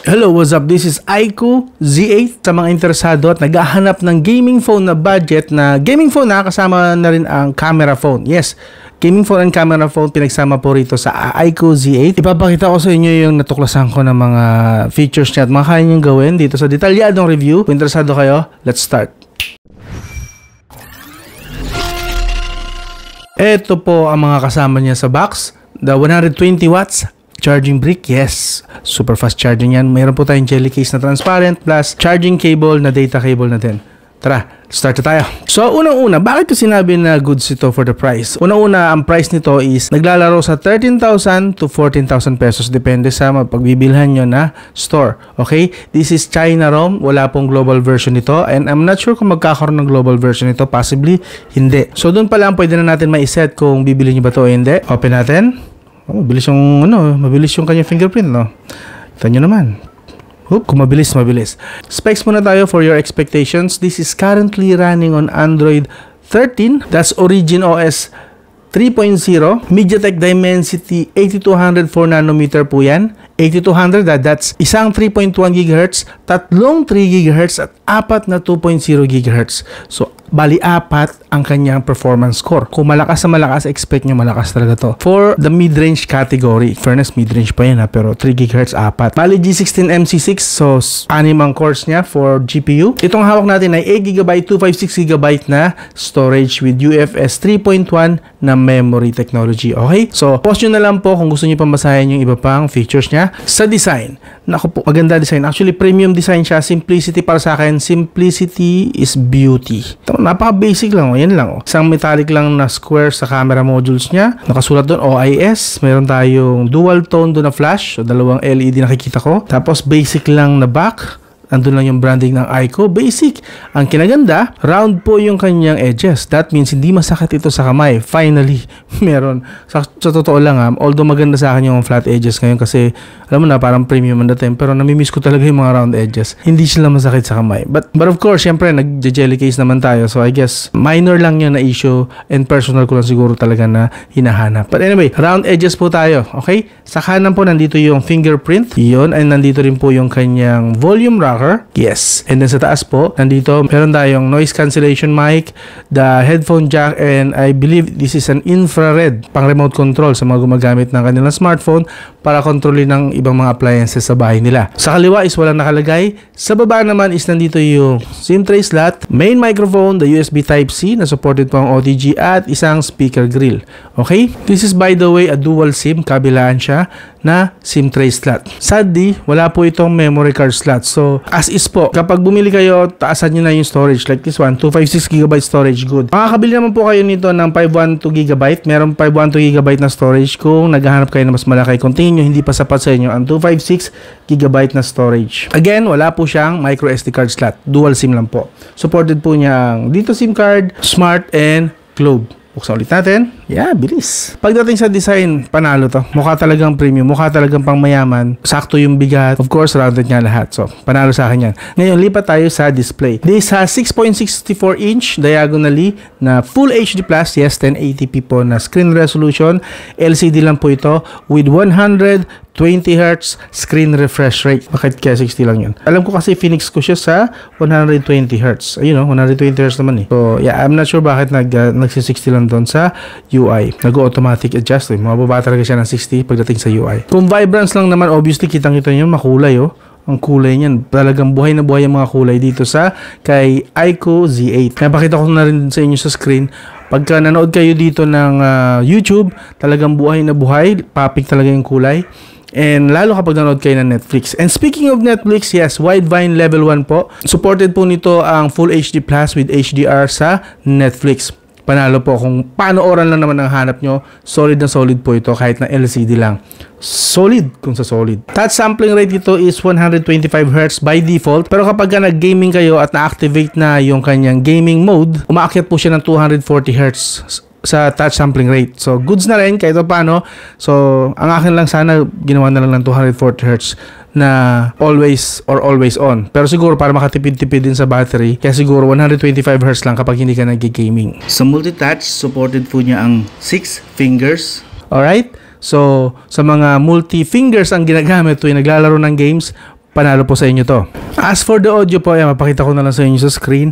Hello, what's up? This is Aiko Z8 sa mga interesado at naghahanap ng gaming phone na budget na gaming phone na kasama na rin ang camera phone. Yes, gaming phone and camera phone pinagsama po rito sa Aiko Z8. Ipapakita ko sa inyo yung natuklasan ko ng mga features niya at mga kaya niyong gawin dito sa detalyadong review. Kung interesado kayo, let's start. Ito po ang mga kasama niya sa box. The 120 watts charging brick, yes. Super fast charging yan. Mayroon po tayong jelly case na transparent plus charging cable na data cable na din. Tara, start na tayo. So, unang-una, bakit ko sinabi na goods ito for the price? Unang-una, ang price nito is naglalaro sa 13,000 to 14,000 pesos. Depende sa pagbibilhan nyo na store. Okay? This is China ROM. Wala pong global version nito. And I'm not sure kung magkakaroon ng global version nito. Possibly, hindi. So, doon pa lang pwede na natin ma-set kung bibili nyo ba ito o hindi. Open natin. Oh, mabilis yung kanyang fingerprint, no? Kita nyo naman. Kung mabilis. Specs muna tayo for your expectations. This is currently running on Android 13. That's Origin OS 3.0. MediaTek Dimensity 8200 4nm po yan. 8200, that's isang 3.1 GHz, tatlong 3 GHz at apat na 2.0 GHz. So, bali apat ang kanyang performance score. Kung malakas na malakas, expect nyo malakas talaga to. For the mid-range category, fairness, mid-range pa yan ha, pero 3 GHz apat. Bali G16 MC6, so 6 ang cores niya for GPU. Itong hawak natin ay 8GB, 256GB na storage with UFS 3.1 na memory technology. Okay? So, pause nyo na lang po kung gusto nyo pambasahin yung iba pang features niya. Sa design, naku po, maganda design. Actually, premium design siya. Simplicity para sa akin. Simplicity is beauty. Napaka-basic lang. Yan lang. Isang metallic lang na square sa camera modules niya. Nakasulat doon, OIS. Meron tayong dual tone doon na flash. So, dalawang LED nakikita ko. Tapos, basic lang na back. Andun lang yung branding ng Aiko. Basic. Ang kinaganda, round po yung kanyang edges. That means hindi masakit ito sa kamay. Finally, meron. Sa totoo lang although maganda sa akin yung flat edges ngayon kasi alam mo na parang premium ang dating, pero namimiss ko talaga yung mga round edges. Hindi sila masakit sa kamay. But of course, syempre nag-jelly case naman tayo. So I guess minor lang yun na issue and personal ko lang siguro talaga na hinahanap. But anyway, round edges po tayo. Okay? Sa kanan po nandito yung fingerprint. Yun. And nandito rin po yung kanyang volume rocker. Yes. And then sa taas po, nandito, meron tayong noise cancellation mic, the headphone jack, and I believe this is an infrared pang remote control sa mga gumagamit ng kanilang smartphone para kontrolin ng ibang mga appliances sa bahay nila. Sa kaliwa is walang nakalagay. Sa baba naman is nandito yung SIM tray slot, main microphone, the USB Type-C na supported po ang OTG at isang speaker grill. Okay? This is by the way a dual SIM, kabilaan siya na SIM tray slot. Sadly, wala po itong memory card slot. So, as is po, kapag bumili kayo, taasan nyo na yung storage. Like this one, 256GB storage, good. Makakabili naman po kayo nito ng 512GB. Meron 512GB na storage kung naghahanap kayo na mas malaki. Kung tingin nyo, hindi pa sapat sa inyo ang 256GB na storage. Again, wala po siyang micro SD card slot. Dual SIM lang po. Supported po niya ang dito SIM card, Smart, and Globe. Buksan ulit natin. Yeah, bilis. Pagdating sa design, panalo to. Mukha talagang premium. Mukha talagang pang mayaman. Sakto yung bigat. Of course, rounded niya lahat. So, panalo sa akin yan. Ngayon, lipat tayo sa display. This has 6.64 inch diagonally na Full HD+. Yes, 1080p po na screen resolution. LCD lang po ito with 120Hz screen refresh rate. Bakit kaya 60 lang yun? Alam ko kasi Phoenix ko siya sa 120Hz. Ayun o, 120Hz naman eh. So, yeah, I'm not sure bakit nagsi-60 lang doon sa UI. Nag-automatic adjust. Mababa talaga siya ng 60 pagdating sa UI. Kung vibrance lang naman, obviously, kitang-kita nyo, makulay oh. Ang kulay niyan. Talagang buhay na buhay ang mga kulay dito sa kay Aiko Z8. Napakita ko na rin sa inyo sa screen. Pagka nanood kayo dito ng YouTube, talagang buhay na buhay. Papik talaga yung kulay. And lalo kapag nanood kayo ng Netflix. And speaking of Netflix, yes, Widevine Level 1 po. Supported po nito ang Full HD Plus with HDR sa Netflix. Panalo po kung paano oran lang naman ang hanap nyo. Solid na solid po ito kahit na LCD lang. Solid kung sa solid. Touch sampling rate ito is 125Hz by default. Pero kapag nag-gaming kayo at na-activate na yung kanyang gaming mode, umaakyat po siya ng 240Hz sa touch sampling rate. So, goods na rin kahit paano. So, ang akin lang sana ginawa na lang ng 240Hz na always or always on. Pero siguro para makatipid-tipid din sa battery, kaya siguro 125Hz lang kapag hindi ka nag-gaming. Sa multi-touch, supported po niya ang 6 fingers. Alright? So, sa mga multi-fingers ang ginagamit tuwing naglalaro ng games, panalo po sa inyo to. As for the audio po, ayan, mapakita ko na lang sa inyo sa screen.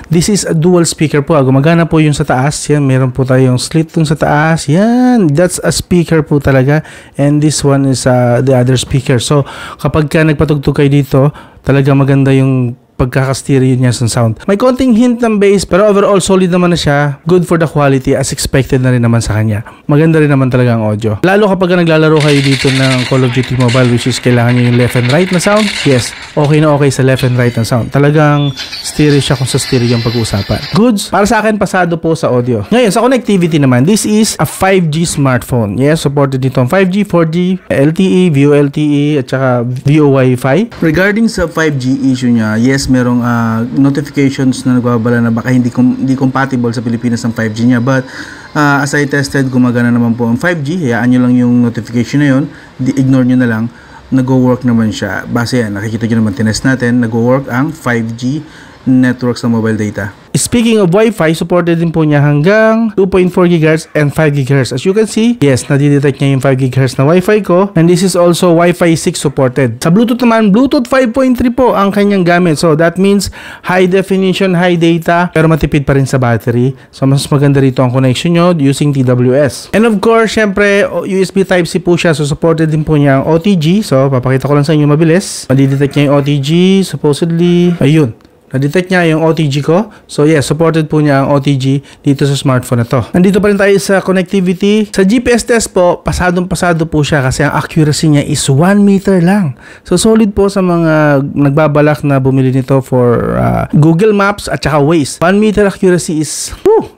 This is a dual speaker po. Gumagana po yung sa taas. Yan, meron po tayong slit dun sa taas. Yan, that's a speaker po talaga. And this one is the other speaker. So, kapag ka nagpatugtog kayo dito, talaga maganda yung pagkaka-stereo niya sa sound. May konting hint ng bass, pero overall solid naman na siya. Good for the quality as expected na rin naman sa kanya. Maganda rin naman talaga ang audio. Lalo kapag naglalaro kayo dito ng Call of Duty Mobile, which is kailangan nyo yung left and right na sound. Yes, okay na okay sa left and right na sound. Talagang stereo siya kung sa stereo yung pag-uusapan. Goods, para sa akin pasado po sa audio. Ngayon, sa connectivity naman, this is a 5G smartphone. Yes, supported dito ang 5G, 4G, LTE, VoLTE, at saka VoWiFi. Regarding sa 5G issue niya, yes, merong notifications na nagbabala na baka hindi compatible sa Pilipinas ang 5G niya, but as I tested, gumagana naman po ang 5G. Hayaan nyo lang yung notification na yun, ignore nyo na lang, nag-work naman siya. Base yan, nakikita nyo naman, tinest natin, nag-work ang 5G network sa mobile data. Speaking of Wi-Fi, supported din po niya hanggang 2.4 GHz and 5 GHz. As you can see, yes, nadidetect niya yung 5 GHz na Wi-Fi ko. And this is also Wi-Fi 6 supported. Sa Bluetooth naman, Bluetooth 5.3 po ang kanyang gamit. So that means high definition, high data, pero matipid pa rin sa battery. So mas maganda rito ang connection nyo using TWS. And of course, syempre, USB Type-C po siya. So supported din po niya ang OTG. So papakita ko lang sa inyo mabilis. Madidetect niya yung OTG, supposedly. Ayun. Na-detect niya yung OTG ko. So yes, supported po niya ang OTG dito sa smartphone na to. Nandito pa rin tayo sa connectivity. Sa GPS test po, pasadong-pasado po siya kasi ang accuracy niya is 1 meter lang. So solid po sa mga nagbabalak na bumili nito for Google Maps at saka Waze. 1 meter accuracy is,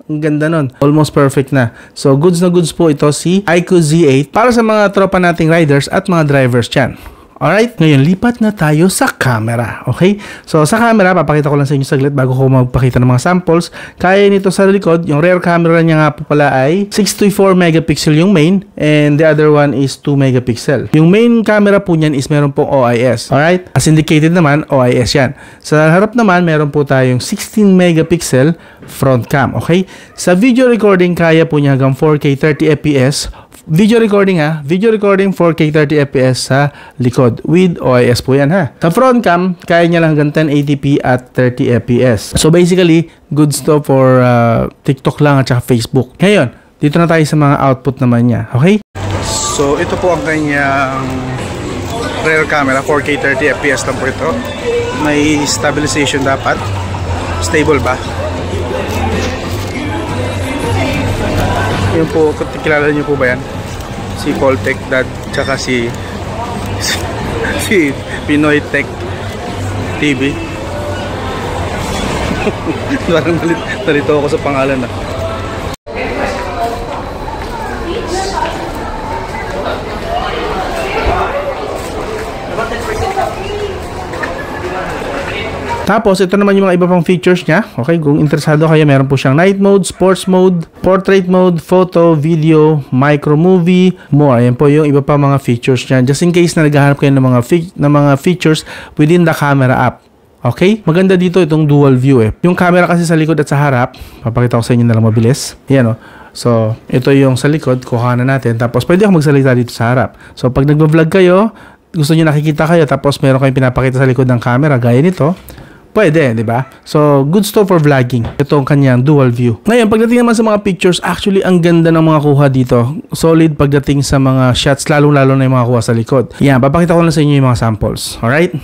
ang ganda nun. Almost perfect na. So goods na goods po ito si iQOO Z8 para sa mga tropa nating riders at mga drivers dyan. Alright, ngayon lipat na tayo sa camera. Okay? So sa camera, papakita ko lang sa inyo saglit bago ko magpakita ng mga samples. Kaya nito sa likod, yung rear camera niya nga po pala ay 64 megapixel yung main and the other one is 2 megapixel. Yung main camera po niyan is meron pong OIS. Alright? As indicated naman, OIS yan. Sa harap naman, meron po tayong 16 megapixel front cam. Okay? Sa video recording, kaya po niya hanggang 4K 30 fps. Video recording 4K 30 fps sa likod with OIS po yan ha. Sa front cam, kaya niya lang hanggang 1080p at 30 fps. So basically, good stuff for TikTok lang at saka Facebook. Ngayon, dito na tayo sa mga output naman niya. Okay? So ito po ang kanyang rear camera, 4K 30 fps lang po ito. May stabilization dapat. Stable ba? Yun po, kilala niyo po ba yan? Si Poltech Dad, tsaka si Pinoy Tech TV. Parang nalito ako sa pangalan na. Tapos, ito naman yung mga iba pang features niya. Okay, kung interesado kayo, meron po siyang night mode, sports mode, portrait mode, photo, video, micro movie, more. Ayan po yung iba pa mga features niya. Just in case na naghahanap kayo ng mga features within the camera app. Okay? Maganda dito itong dual view eh. Yung camera kasi sa likod at sa harap, papakita ko sa inyo na lang mabilis. Ayan o. So, ito yung sa likod, kuha na natin. Tapos, pwede ako magsalita dito sa harap. So, pag nagbo-vlog kayo, gusto nyo nakikita kayo, tapos meron kayong pinapakita sa likod ng camera, gaya nito, pwede, di ba? So, good stuff for vlogging. Ito ang kanyang dual view. Ngayon, pagdating naman sa mga pictures, actually, ang ganda ng mga kuha dito. Solid pagdating sa mga shots, lalong-lalo na yung mga kuha sa likod. Yan, papakita ko lang sa inyo yung mga samples. Alright?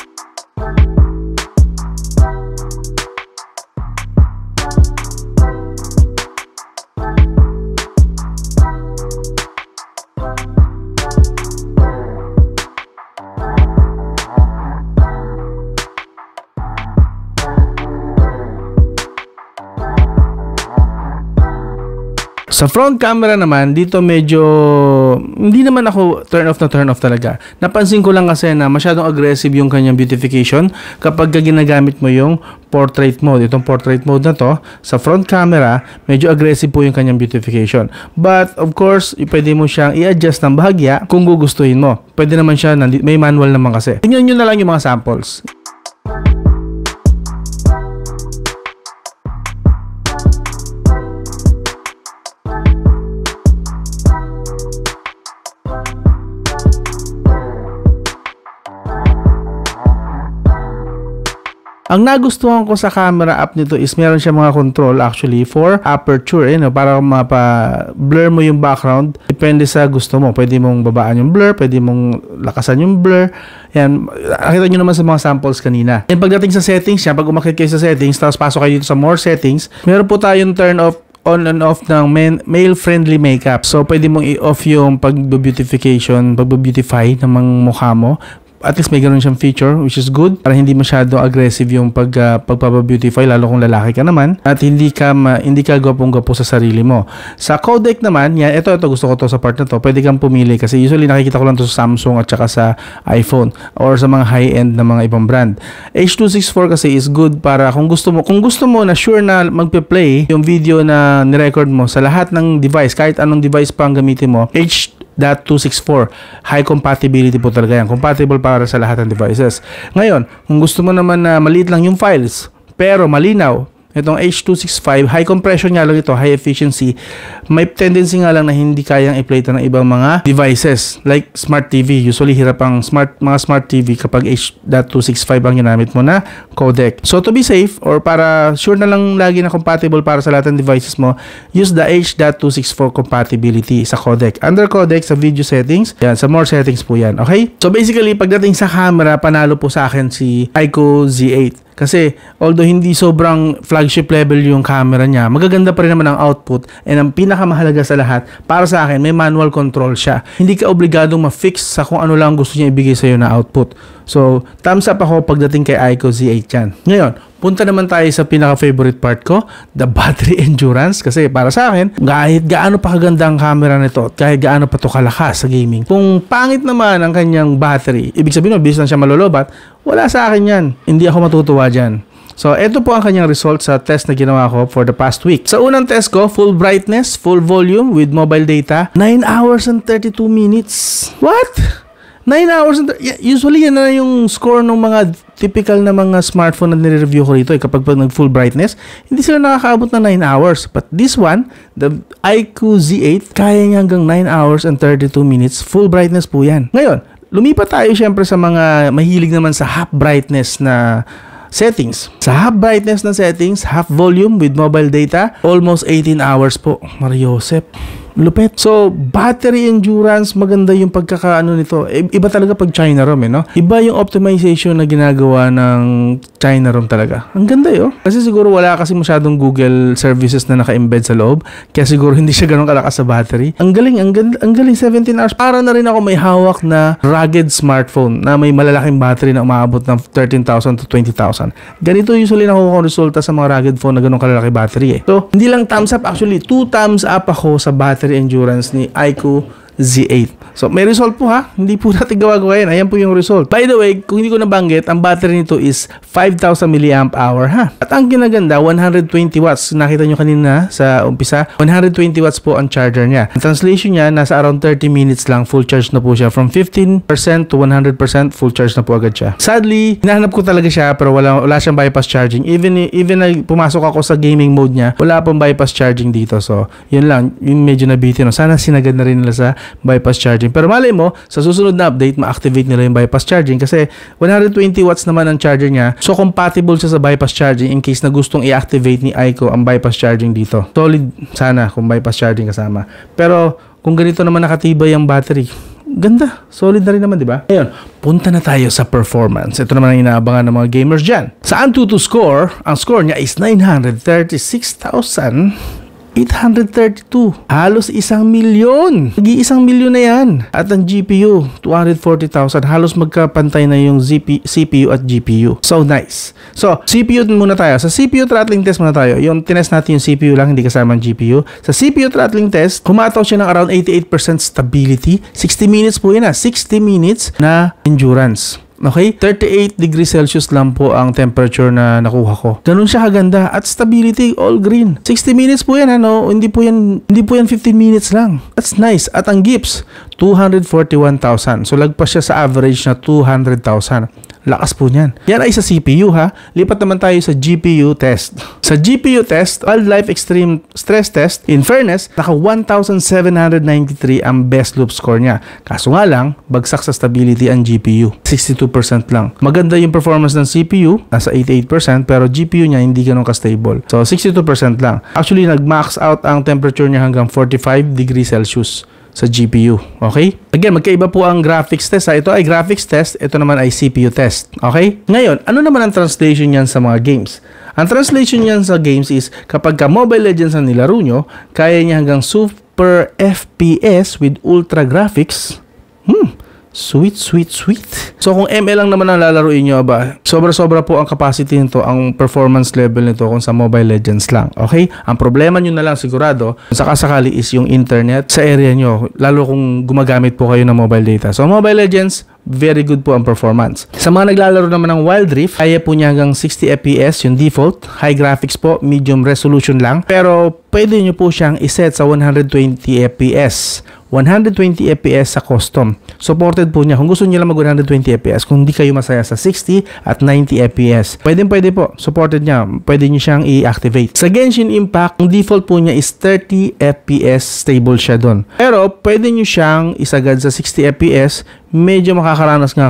Sa front camera naman, dito medyo hindi naman ako turn off talaga. Napansin ko lang kasi na masyadong aggressive yung kanyang beautification kapag ginagamit mo yung portrait mode. Itong portrait mode na to, sa front camera, medyo aggressive po yung kanyang beautification. But of course, pwede mo siyang i-adjust ng bahagya kung gugustuhin mo. Pwede naman siya, may manual naman kasi. Tingnan nyo na lang yung mga samples. Ang nagustuhan ko sa camera app nito is meron siya mga control actually for aperture, para mapa-blur mo yung background. Depende sa gusto mo. Pwede mong babaan yung blur, pwede mong lakasan yung blur. Yan, nakita nyo naman sa mga samples kanina. And pagdating sa settings, pag umakit kayo sa settings, tapos pasok kayo dito sa more settings, meron po tayong turn off on and off ng male-friendly makeup. So, pwede mong i-off yung pag-beautification, pag-beautify ng mga mukha mo. At least may ganun siyang feature, which is good para hindi masyado aggressive yung pagpapa-beautify, lalo kung lalaki ka naman, at hindi ka gwapong-gwapo sa sarili mo. Sa codec naman, yan, ito gusto ko to sa part na to, pwede kang pumili kasi usually nakikita ko lang to sa Samsung at saka sa iPhone or sa mga high-end na mga ibang brand. H.264 kasi is good para kung gusto mo na sure na magpe-play yung video na ni-record mo sa lahat ng device, kahit anong device pa ang gamitin mo, H.264 high compatibility po talaga yan, compatible para sa lahat ng devices. Ngayon, kung gusto mo naman na maliit lang yung files pero malinaw, itong H.265 high compression nga lang ito, high efficiency, may tendency nga lang na hindi kayang i-play ito ng ibang mga devices like smart TV. Usually hirap ang mga smart TV kapag H.265 ang ginamit mo na codec. So to be safe or para sure na lang lagi na compatible para sa lahat ng devices mo, use the H.264 compatibility sa codec. Under codec sa video settings, yan, sa more settings po yan. Okay? So basically, pagdating sa camera, panalo po sa akin si Aiko Z8. Kasi although hindi sobrang flagship level yung camera niya, magaganda pa rin naman ang output, and ang pinakamahalaga sa lahat, para sa akin, may manual control siya. Hindi ka obligadong ma-fix sa kung ano lang gusto niya ibigay sa'yo na output. So, thumbs up ako pagdating kay Aiko Z8 yan. Ngayon, punta naman tayo sa pinaka-favorite part ko, the battery endurance. Kasi para sa akin, kahit gaano pa kaganda ang camera nito, kahit gaano pa to kalakas sa gaming, kung pangit naman ang kanyang battery, ibig sabihin, bilis lang siya malolobat, wala sa akin yan. Hindi ako matutuwa dyan. So, ito po ang kanyang result sa test na ginawa ko for the past week. Sa unang test ko, full brightness, full volume with mobile data, 9 hours and 32 minutes. What? 9 hours and usually yan na yung score ng mga typical na mga smartphone na nire-review ko rito. Kapag nag full brightness, hindi sila nakakaabot na 9 hours. But this one, the Aiko Z8, kaya niya hanggang 9 hours and 32 minutes. Full brightness po yan. Ngayon, lumipat tayo syempre sa mga mahilig naman sa half brightness na settings. Sa half brightness na settings, half volume with mobile data, almost 18 hours po. Mariosep. Lupet. So, battery endurance, maganda yung pagkakaano nito. Iba talaga pag China ROM, no? Iba yung optimization na ginagawa ng China ROM talaga. Ang ganda yun. Kasi siguro wala kasi masyadong Google services na naka-embed sa loob. Kaya siguro hindi siya ganun kalakas sa battery. Ang galing, ang galing. 17 hours. Para na rin ako may hawak na rugged smartphone na may malalaking battery na umaabot ng 13,000 to 20,000. Ganito usually nakukuha kong resulta sa mga rugged phone na ganun kalalaki battery. So, hindi lang thumbs up. Actually, 2 thumbs up ako sa battery endurance ni Aiko Z8. So, may result po ha. Hindi po natin gawa-gawa yan. Ayan po yung result. By the way, kung hindi ko nabanggit, ang battery nito is 5,000 mAh ha. At ang kinaganda, 120 watts. Nakita nyo kanina sa umpisa, 120 watts po ang charger niya. Ang translation niya, nasa around 30 minutes lang, full charge na po siya. From 15% to 100%, full charge na po agad siya. Sadly, hinahanap ko talaga siya, pero wala siyang bypass charging. Even na pumasok ako sa gaming mode niya, wala pang bypass charging dito. So, yun lang. Yung medyo nabitin. No? Sana sinagad na rin nila sa bypass charging. Pero malay mo, sa susunod na update, ma-activate nila yung bypass charging kasi 120 watts naman ang charger niya. So, compatible siya sa bypass charging in case na gustong i-activate ni Aiko ang bypass charging dito. Solid sana kung bypass charging kasama. Pero, kung ganito naman nakatibay ang battery, ganda. Solid na rin naman, di ba? Ngayon, punta na tayo sa performance. Ito naman ang inaabangan ng mga gamers dyan. Sa Antutu score, ang score niya is 936,832. Halos 1 milyon. Nag-1 milyon na yan. At ang GPU, 240,000. Halos magkapantay na yung CPU at GPU. So, nice. So, CPU muna tayo. Sa CPU throttling test muna tayo. Yung tinest natin yung CPU lang, hindi kasama ang GPU. Sa CPU throttling test, humataw siya ng around 88% stability. 60 minutes po yun 60 minutes na endurance. Okay? 38 degrees Celsius lang po ang temperature na nakuha ko. Ganun siya kaganda. At stability, all green. 60 minutes po yan, ano? Hindi po yan 15 minutes lang. That's nice. At ang GIPS, 241,000. So, lagpas siya sa average na 200,000. Lakas po niyan. Yan ay sa CPU ha. Lipat naman tayo sa GPU test. Sa GPU test, Wildlife Extreme Stress Test, in fairness, naka 1,793 ang best loop score niya. Kaso nga lang, bagsak sa stability ang GPU. 62% lang. Maganda yung performance ng CPU, nasa 88%, pero GPU niya hindi ganun ka-stable. So, 62% lang. Actually, nag-max out ang temperature niya hanggang 45 degrees Celsius sa GPU. Okay? Again, magkaiba po ang graphics test. Ito ay graphics test, ito naman ay CPU test. Okay? Ngayon, ano naman ang translation niyan sa mga games? Ang translation niyan sa games is, kapag ka Mobile Legends ang nilaro nyo, kaya niya hanggang super FPS with ultra graphics. Sweet. So kung ML lang naman ang lalaruin nyo, ba, sobra-sobra po ang capacity nito, ang performance level nito kung sa Mobile Legends lang. Okay? Ang problema nyo na lang sigurado, sakasakali is yung internet sa area nyo, lalo kung gumagamit po kayo ng mobile data. So Mobile Legends, very good po ang performance. Sa mga naglalaro naman ng Wild Rift, kaya po niya hanggang 60 FPS yung default. High graphics po, medium resolution lang. Pero pwede nyo po siyang iset sa 120 FPS. 120 FPS sa custom. Supported po niya. Kung gusto niyo lang mag 120 FPS, kung hindi kayo masaya sa 60 at 90 FPS, pwede po. Supported niya. Pwede niyo siyang i-activate. Sa Genshin Impact, ang default po niya is 30 FPS. Stable siya doon. Pero pwede niyo siyang isagad sa 60 FPS. Medyo makakaranas nga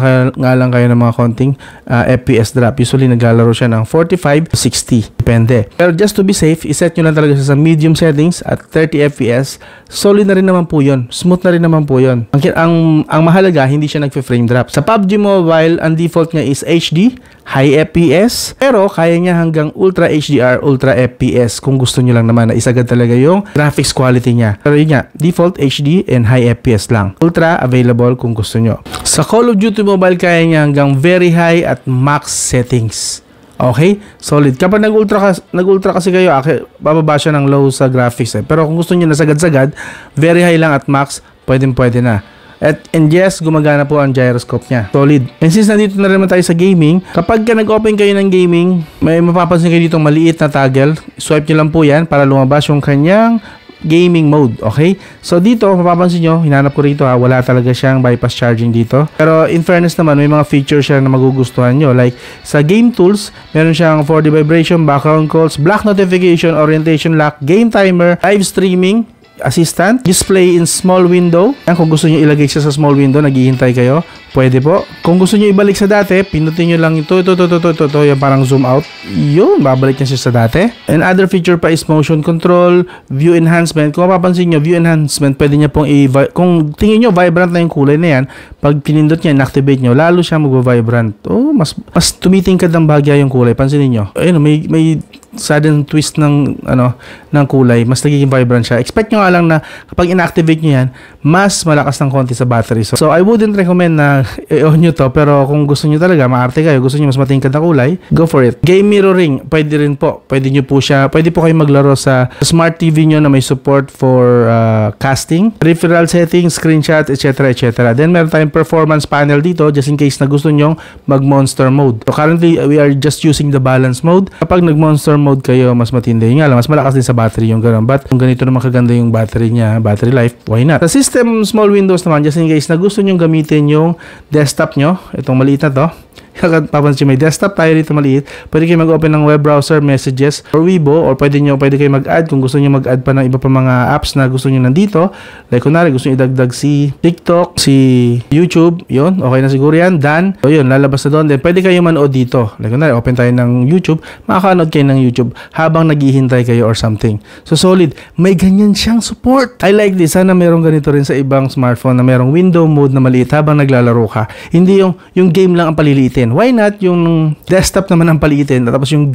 lang kayo ng mga konting FPS drop. Usually naglalaro siya ng 45 to 60. Depende. Pero just to be safe, iset nyo lang talaga siya sa medium settings at 30 FPS. Solid na rin naman po yun. Smooth na rin naman po yun. Ang mahalaga, hindi siya nagfe-frame drop. Sa PUBG Mobile, ang default niya is HD, high FPS. Pero kaya niya hanggang Ultra HDR, Ultra FPS kung gusto nyo lang naman na isagad talaga yung graphics quality niya. Pero yun nga, default HD and high FPS lang. Ultra available kung gusto nyo. Sa Call of Duty Mobile, kaya niya hanggang very high at max settings. Okay? Solid. Kapag nag-ultra kasi kayo, bababa siya ng low sa graphics. Pero kung gusto niyo na sagad-sagad, very high lang at max, pwede na. And yes, gumagana po ang gyroscope niya. Solid. And since nandito na rin tayo sa gaming, kapag nag-open kayo ng gaming, may mapapansin kayo ditong maliit na toggle. Swipe nyo lang po yan para lumabas yung kanyang gaming mode. Okay? So dito, mapapansin nyo, hinanap ko rito wala talaga siyang bypass charging dito. Pero in fairness naman, may mga features siya na magugustuhan nyo. Like, sa game tools, meron siyang 4D vibration, background calls, black notification, orientation lock, game timer, live streaming, assistant, display in small window. Yan, kung gusto nyo ilagay siya sa small window, naghihintay kayo, pwede po. Kung gusto nyo ibalik sa dati, pinutin nyo lang ito, yung parang zoom out. Yun, babalik niya siya sa dati. And other feature pa is motion control, view enhancement. Kung mapapansin nyo, view enhancement, pwede nyo pong kung tingin nyo, vibrant na yung kulay na yan, pag pinindot nyo, inactivate nyo, lalo siya mag-vibrant. Oh, mas tumitingkad ng bahagya yung kulay. Pansinin nyo. Ayun, may sudden twist ng kulay, mas nagiging vibrant siya. Expect nyo nga lang na kapag inactivate nyo yan, mas malakas ng konti sa battery. So I wouldn't recommend na i-on nyo to, pero kung gusto nyo talaga, maarte kayo, gusto nyo mas matingkad na kulay, go for it. Game mirroring, pwede rin po. Pwede po kayo maglaro sa smart TV nyo na may support for casting, peripheral settings, screenshot, etc. Then meron tayong performance panel dito, just in case na gusto nyo mag-monster mode. So currently, we are just using the balance mode. Kapag nag-monster mode kayo, mas matindi. Nga lang, mas malakas din sa battery yung gano'n. But kung ganito naman kaganda yung battery niya, battery life, why not? Sa system small windows naman, just in case na gusto nyo gamitin yung desktop nyo, itong maliit na to, papansin may desktop tayo dito maliit, pwede kayo mag-open ng web browser, messages, or Weibo, or pwede kayo mag-add kung gusto nyo mag-add pa ng iba pa mga apps na gusto nyo nandito. Like kunwari, gusto nyo idagdag si TikTok, si YouTube, yun, okay na siguro yan, done. So yun, lalabas na doon. Then pwede kayo manood dito. Like kunwari, open tayo ng YouTube, makaka-nood kayo ng YouTube habang naghihintay kayo or something. So solid, may ganyan siyang support. I like this. Sana merong ganito rin sa ibang smartphone na merong window mode na maliit habang naglalaro ka. Hindi yung game lang ang paliliitin. Why not yung desktop naman ang paliitin tapos yung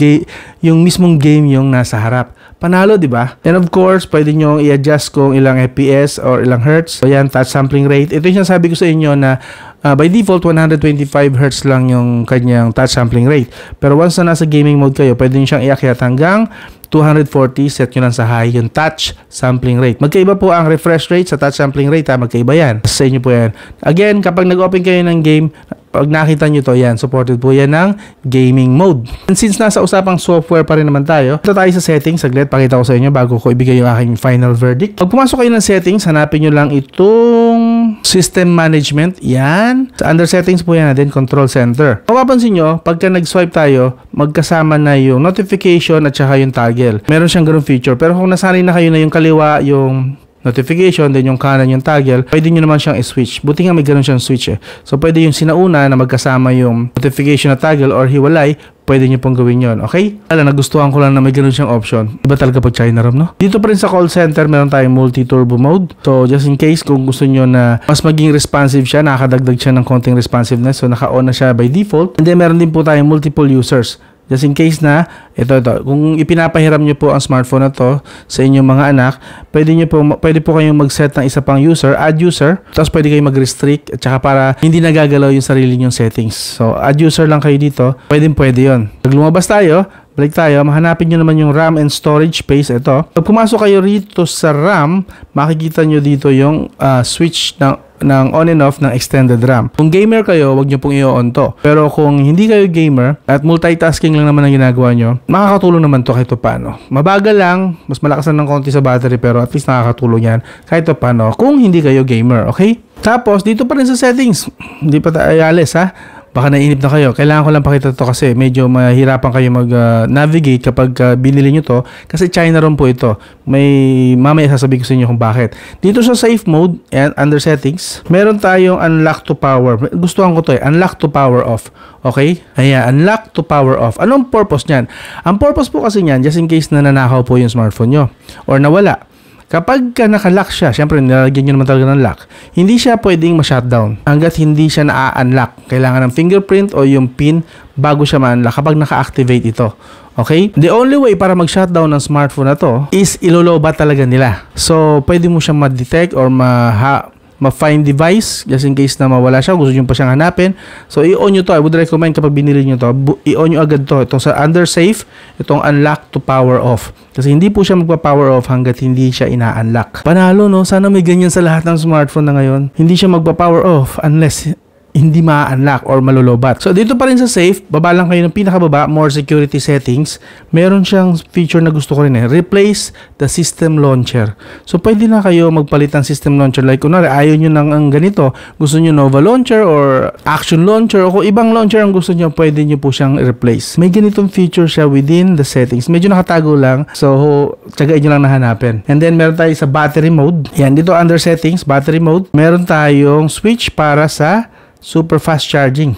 mismong game yung nasa harap. Panalo, di ba? And of course, pwede nyo i-adjust kung ilang FPS or ilang hertz. So yan, touch sampling rate. Ito yung sabi ko sa inyo na by default 125 Hz lang yung kanyang touch sampling rate. Pero once na nasa gaming mode kayo, pwede nyo siyang iakyat hanggang 240, set nyo lang sa high yung touch sampling rate. Magkaiba po ang refresh rate sa touch sampling rate, magkaiba yan. Sa inyo po yan. Again, kapag nag-open kayo ng game, Pag nakita nyo to, yan, supported po yan ng gaming mode. And since nasa usapang software pa rin naman tayo, ito tayo sa settings. Saglit, pakita ko sa inyo bago ko ibigay yung aking final verdict. Pag pumasok kayo ng settings, hanapin nyo lang itong system management. Yan. Sa under settings po yan natin, control center. Mapapansin nyo, pagka nag-swipe tayo, magkasama na yung notification at saka yung toggle. Meron siyang ganung feature. Pero kung nasanay na kayo na yung kaliwa, yung notification, then yung kanan yung toggle, pwede nyo naman siyang i-switch. Buti nga may ganun siyang switch eh. So, pwede yung sinauna na magkasama yung notification na toggle or hiwalay, pwede nyo pong gawin yon. Okay? Alam, nagustuhan ko lang na may ganun siyang option. Iba talaga pag China ROM, no? Dito pa rin sa call center, meron tayong multi-turbo mode. So, just in case, kung gusto nyo na mas maging responsive siya, nakakadagdag siya ng konting responsiveness. So, naka-on na siya by default. And then, meron din po tayong multiple users. Just in case na, ito, kung ipinapahiram nyo po ang smartphone na to sa inyong mga anak, pwede po kayong mag-set ng isa pang user, add user, tapos pwede kayong mag-restrict, at saka para hindi nagagalaw yung sarili nyong settings. So, add user lang kayo dito, pwede yun. Pag lumabas tayo, balik tayo, mahanapin nyo naman yung RAM and storage space. Ito. Pag pumasok kayo rito sa RAM, makikita nyo dito yung switch ng on and off ng extended RAM. Kung gamer kayo, wag nyo pong i-on to. Pero kung hindi kayo gamer at multitasking lang naman ang ginagawa nyo, makakatulong naman to kahit paano. Mabagal lang, mas malakas ng konti sa battery pero at least nakakatulong yan kahit paano kung hindi kayo gamer, okay? Tapos, dito pa rin sa settings, hindi pa tayo alis ha. Baka naiinip na kayo. Kailangan ko lang pakita to kasi medyo mahirapan kayo mag-navigate kapag binili nyo to. Kasi China ROM po ito. Mamaya sasabihin ko sa inyo kung bakit. Dito sa safe mode and under settings, meron tayong unlock to power. Gustuhan ko to eh. Unlock to power off. Okay? Ayan, unlock to power off. Anong purpose niyan? Ang purpose po kasi niyan, just in case na nanakaw po yung smartphone nyo or nawala. Kapag naka-lock siya, syempre nilalagyan nyo naman talaga ng lock, hindi siya pwedeng ma-shutdown hanggat hindi siya na-unlock. Kailangan ng fingerprint o yung PIN bago siya ma-unlock kapag naka-activate ito. Okay? The only way para mag-shutdown ng smartphone na to is ilolobat talaga nila. So, pwede mo siyang ma-detect or ma-find device just in case na mawala siya, gusto nyo pa siyang hanapin. So, i-on nyo to. I would recommend kapag binili nyo to, i-on nyo agad to. Itong sa under safe, itong unlock to power off. Kasi hindi po siya magpa-power off hanggat hindi siya ina-unlock. Panalo, no? Sana may ganyan sa lahat ng smartphone na ngayon. Hindi siya magpa-power off unless hindi ma-unlock or malolobat. So, dito pa rin sa safe, baba lang kayo ng pinakababa, more security settings. Meron siyang feature na gusto ko rin eh. Replace the system launcher. So, pwede na kayo magpalit ng system launcher. Like, kunwari, ayaw nyo ng ganito. Gusto nyo Nova launcher or Action launcher o kung ibang launcher ang gusto nyo, pwede nyo po siyang replace. May ganitong feature siya within the settings. Medyo nakatago lang. So, tsagain nyo lang nahanapin. And then, meron tayo sa battery mode. Yan, dito under settings, battery mode. Meron tayong switch para sa super fast charging.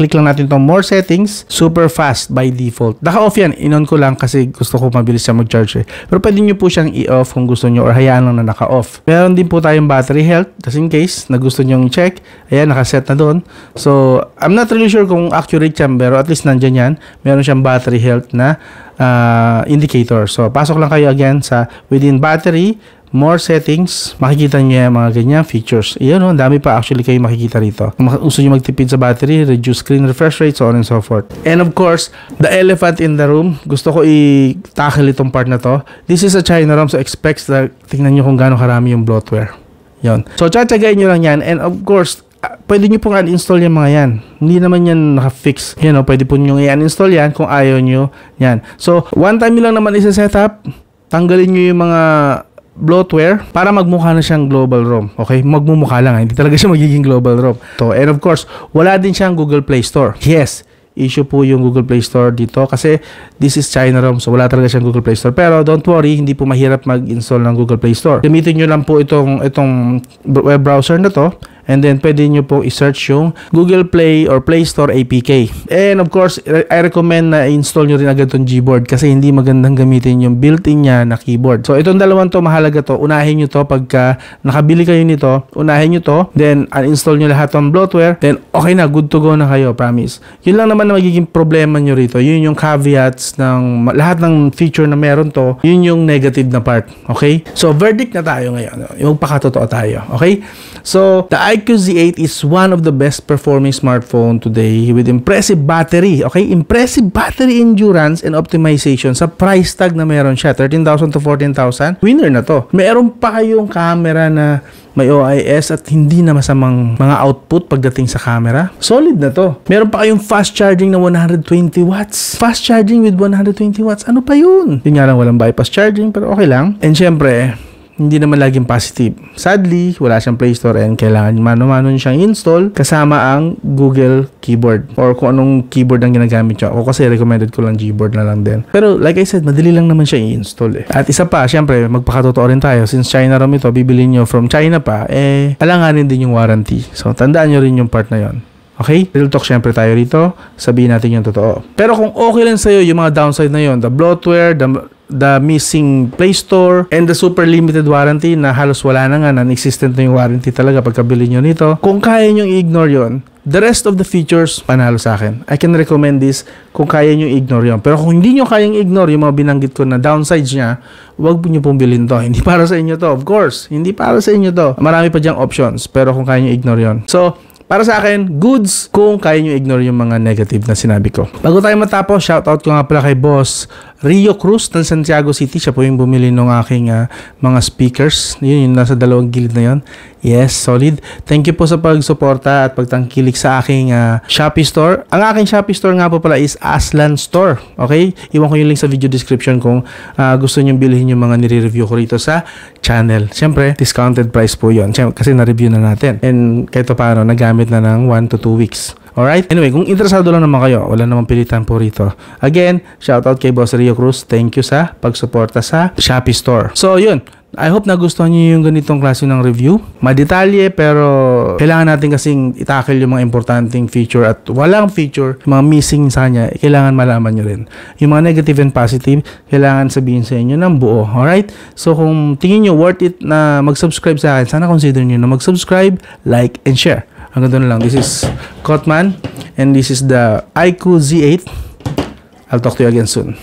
Click lang natin itong more settings, super fast by default. Naka-off yan, in-on ko lang kasi gusto ko mabilis siya mag-charge eh. Pero pwede nyo po siyang i-off kung gusto nyo or hayaan lang na naka-off. Meron din po tayong battery health, just in case na gusto nyo check. Ayan, nakaset na doon. So, I'm not really sure kung accurate yan, pero at least nandyan yan. Meron siyang battery health na indicator. So, pasok lang kayo again sa within battery, more settings, makikita nyo yung mga ganyan features. Iyan o, dami pa actually kayo makikita rito. Kung gusto nyo magtipid sa battery, reduce screen refresh rate, so on and so forth. And of course, the elephant in the room, gusto ko i-tackle itong part na to. This is a China ROM, so expect na tingnan nyo kung gaano karami yung bloatware. Yon. So, tsatsagayin nyo lang yan. And of course, pwede nyo pong uninstall yung mga yan. Hindi naman yan naka-fix. Yan o, pwede po nyo i-uninstall yan kung ayaw nyo yan. So, one time nyo lang naman isa-setup, tanggalin nyo yung mga bloatware para magmukha na siyang global ROM. Okay? Magmumukha lang. Hindi talaga siya magiging global ROM. So, and of course, wala din siyang Google Play Store. Yes, issue po yung Google Play Store dito kasi this is China ROM, so wala talaga siyang Google Play Store. Pero don't worry, hindi po mahirap mag-install ng Google Play Store. Gamitin nyo lang po itong web browser na to. And then, pwede nyo po i-search yung Google Play or Play Store APK. And of course, I recommend na i-install nyo rin agad itong Gboard kasi hindi magandang gamitin yung built-in niya na keyboard. So, itong dalawang to, mahalaga to. Unahin nyo to pagka nakabili kayo nito. Unahin nyo to. Then, uninstall nyo lahat ng bloatware. Then, okay na. Good to go na kayo. Promise. Yun lang naman na magiging problema nyo rito. Yun yung caveats ng lahat ng feature na meron to. Yun yung negative na part. Okay? So, verdict na tayo ngayon. Yung pakatotoo tayo. Okay? So, the iQOO Z8 is one of the best performing smartphone today with impressive battery. Okay? Impressive battery endurance and optimization sa price tag na meron siya. 13,000 to 14,000. Winner na to. Meron pa kayong camera na may OIS at hindi na masamang mga output pagdating sa camera. Solid na to. Meron pa kayong fast charging na 120 watts. Fast charging with 120 watts. Ano pa yun? Yun nga lang, walang bypass charging, pero okay lang. And syempre, hindi naman laging positive. Sadly, wala siyang Play Store and kailangan mano-mano siyang install kasama ang Google keyboard or kung anong keyboard ang ginagamit niyo. Ako kasi recommended ko lang Gboard na lang din. Pero like I said, madali lang naman siya i-install eh. At isa pa, syempre, magpakatotoo rin tayo. Since China ROM ito, bibili nyo from China pa, alanganin din yung warranty. So, tandaan nyo rin yung part na yon. Okay? Real talk syempre tayo rito. Sabihin natin yung totoo. Pero kung okay lang sa'yo yung mga downside na yon, the bloatware, the missing Play Store, and the super limited warranty na halos wala na nga, non-existent na yung warranty talaga pagkabili nyo nito. Kung kaya nyo i-ignore yon, the rest of the features, panalo sa akin. I can recommend this kung kaya nyo i-ignore yon. Pero kung hindi nyo kayang i-ignore yung mga binanggit ko na downsides niya, huwag nyo pong bilhin to. Hindi para sa inyo to. Of course, hindi para sa inyo to. Marami pa dyang options, pero kung kaya nyo i-ignore yon. So, para sa akin, goods kung kaya nyo ignore yung mga negative na sinabi ko. Bago tayo matapos, shoutout ko nga pala kay Boss Rio Cruz ng Santiago City. Siya po yung bumili ng aking mga speakers. Yun, yung nasa dalawang gilid na yun. Yes, solid. Thank you po sa pagsuporta at pagtangkilik sa aking Shopee store. Ang aking Shopee store nga po pala is Aslan Store. Okay? Iwan ko yung link sa video description kung gusto nyo bilhin yung mga nire-review ko rito sa channel. Siyempre, discounted price po yun. Siyempre, kasi na-review na natin. And kahit paano, nagamit na ng 1 to 2 weeks. Alright? Anyway, kung interesado lang naman kayo, wala namang pilitan po rito. Again, shoutout kay Boss Rio Cruz. Thank you sa pagsuporta sa Shopee Store. So, yun. I hope nagustuhan nyo yung ganitong klase ng review. Madetalye, pero kailangan natin kasing itakil yung mga importanteng feature at walang feature, mga missing sa kanya, kailangan malaman nyo rin. Yung mga negative and positive, kailangan sabihin sa inyo ng buo. Alright? So, kung tingin nyo worth it na mag-subscribe sa akin, sana consider nyo na mag-subscribe, like, and share. Hanggang doon lang. This is Kotman and this is the iQOO Z8. I'll talk to you again soon.